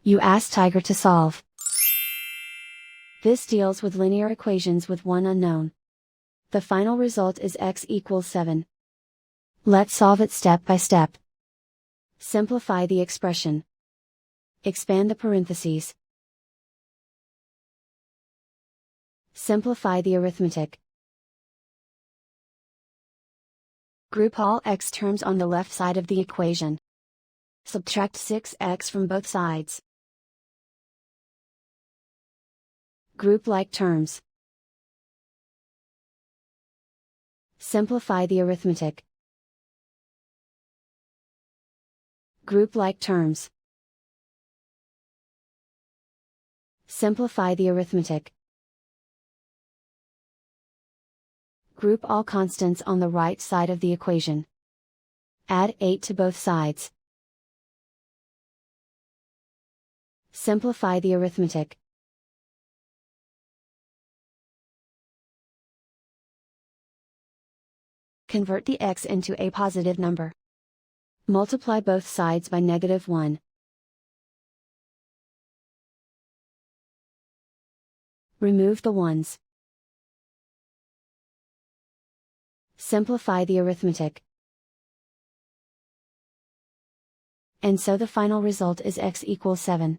You ask Tiger to solve. This deals with linear equations with one unknown. The final result is x equals 7. Let's solve it step by step. Simplify the expression. Expand the parentheses. Simplify the arithmetic. Group all x terms on the left side of the equation. Subtract 6x from both sides. Group like terms. Simplify the arithmetic. Group like terms. Simplify the arithmetic. Group all constants on the right side of the equation. Add 8 to both sides. Simplify the arithmetic. Convert the x into a positive number. Multiply both sides by -1. Remove the ones. Simplify the arithmetic. And so the final result is x equals 7.